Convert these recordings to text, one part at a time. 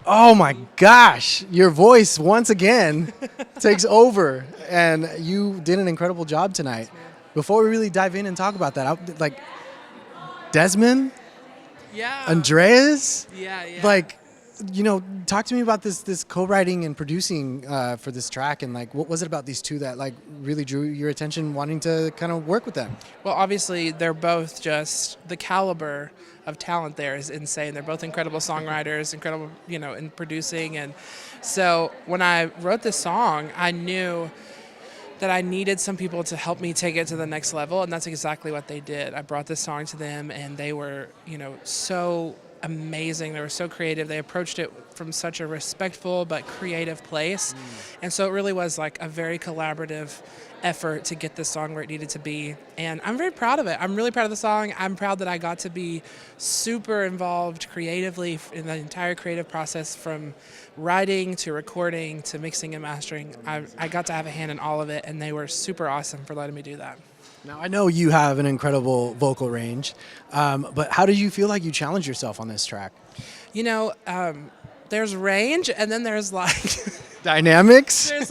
Oh my gosh, your voice once again takes over, and you did an incredible job tonight. Before we really dive in and talk about that, like Desmond, Yeah, Andreas, yeah. like, talk to me about this co-writing and producing for this track, and like, what was it about these two that like really drew your attention, wanting to kind of work with them? Well, obviously, they're both just the caliber of talent there is insane. They're both incredible songwriters, incredible, in producing. And so when I wrote this song, I knew that I needed some people to help me take it to the next level, and that's exactly what they did. I brought this song to them, and they were, so amazing. They were so creative. They approached it from such a respectful but creative place, and so it really was like a very collaborative effort to get this song where it needed to be. And I'm very proud of it. I'm really proud of the song. I'm proud that I got to be super involved creatively in the entire creative process, from writing to recording to mixing and mastering. I got to have a hand in all of it, and they were super awesome for letting me do that. Now I know you have an incredible vocal range, but how did you feel like you challenged yourself on this track? You know, there's range, and then there's like Dynamics. there's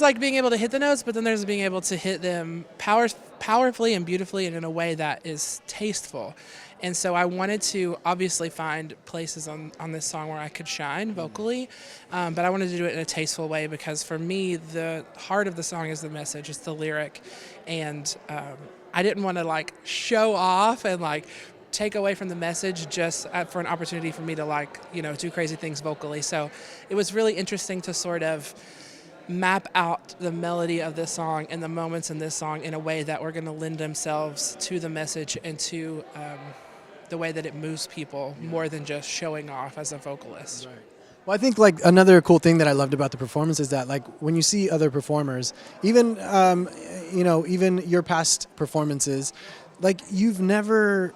like being able to hit the notes, but then there's being able to hit them powerfully and beautifully and in a way that is tasteful. And so I wanted to obviously find places on this song where I could shine vocally, but I wanted to do it in a tasteful way, because for me, the heart of the song is the message, it's the lyric. And I didn't want to like show off and like take away from the message just for an opportunity for me to like, do crazy things vocally. So it was really interesting to sort of map out the melody of this song and the moments in this song in a way that were going to lend themselves to the message and to the way that it moves people more than just showing off as a vocalist. Right. Well, I think like another cool thing that I loved about the performance is that like when you see other performers, even even your past performances, like you've never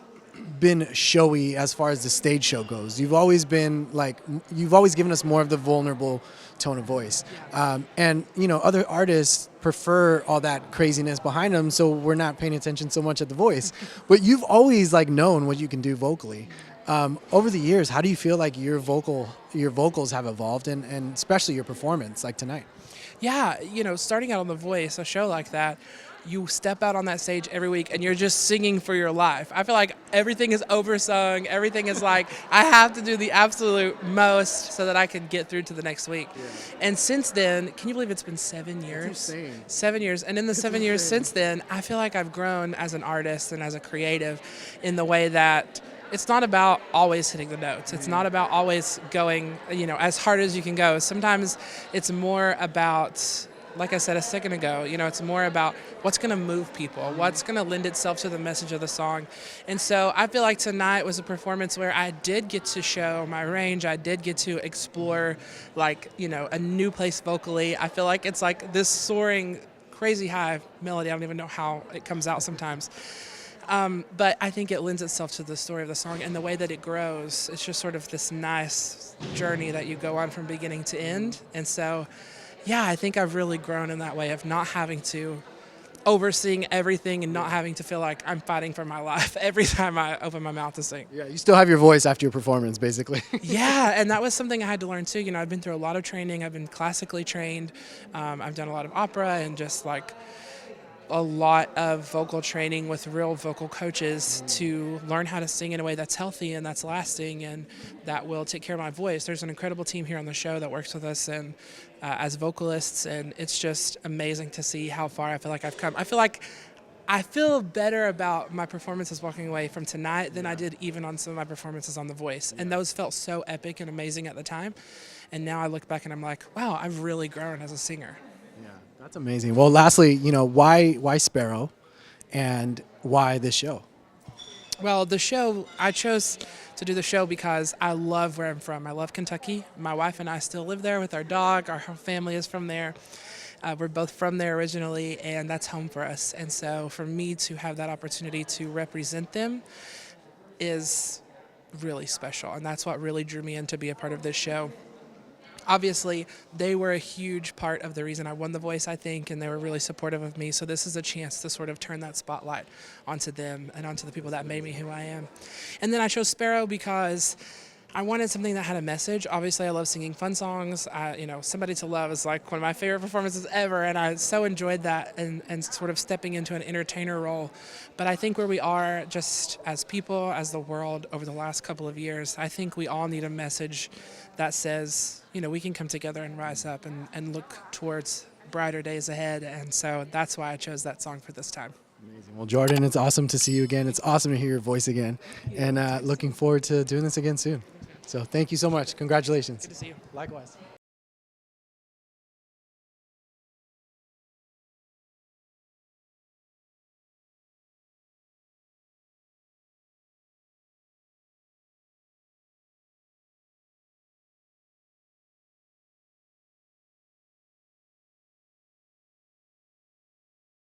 been showy as far as the stage show goes. You've always given us more of the vulnerable tone of voice, and other artists prefer all that craziness behind them, so we're not paying attention so much at the voice. But you've always like known what you can do vocally. Over the years, how do you feel like your vocals have evolved, and especially your performance like tonight? Yeah, starting out on The Voice, a show like that, you step out on that stage every week and you're just singing for your life. I feel like everything is oversung. Everything is like, I have to do the absolute most so that I can get through to the next week. Yeah. And since then, can you believe it's been 7 years? That's insane. 7 years. And in the 7 years since then, I feel like I've grown as an artist and as a creative in the way that it's not about always hitting the notes. It's not about always going, as hard as you can go. Sometimes it's more about, like I said a second ago, it's more about what's going to move people, what's going to lend itself to the message of the song. And so I feel like tonight was a performance where I did get to show my range. I did get to explore, like, a new place vocally. I feel like it's like this soaring, crazy high melody. I don't even know how it comes out sometimes. But I think it lends itself to the story of the song and the way that it grows. It's just sort of this nice journey that you go on from beginning to end. And so, yeah, I think I've really grown in that way of not having to overseeing everything and not having to feel like I'm fighting for my life every time I open my mouth to sing. Yeah, you still have your voice after your performance, basically. Yeah, and that was something I had to learn too. I've been through a lot of training. I've been classically trained. I've done a lot of opera and just like a lot of vocal training with real vocal coaches to learn how to sing in a way that's healthy and that's lasting and that will take care of my voice. There's an incredible team here on the show that works with us and as vocalists, and it's just amazing to see how far I feel like I've come. I feel better about my performances walking away from tonight than I did even on some of my performances on The Voice. And those felt so epic and amazing at the time. And now I look back and I'm like, wow, I've really grown as a singer. Yeah, that's amazing. Well, lastly, why Sparrow, and why this show? Well, the show, I chose to do the show because I love where I'm from. I love Kentucky. My wife and I still live there with our dog. Our whole family is from there. We're both from there originally, and that's home for us. And so for me to have that opportunity to represent them is really special. And that's what really drew me in to be a part of this show. Obviously, they were a huge part of the reason I won The Voice, I think, and they were really supportive of me. So this is a chance to sort of turn that spotlight onto them and onto the people that made me who I am. And then I chose Sparrow because I wanted something that had a message. Obviously, I love singing fun songs. Somebody to Love is like one of my favorite performances ever, and I so enjoyed that and sort of stepping into an entertainer role. But I think where we are just as people, as the world over the last couple of years, I think we all need a message that says, we can come together and rise up and look towards brighter days ahead. And so that's why I chose that song for this time. Amazing. Well, Jordan, it's awesome to see you again. It's awesome to hear your voice again, and looking forward to doing this again soon. So thank you so much. Congratulations. Good to see you. Likewise.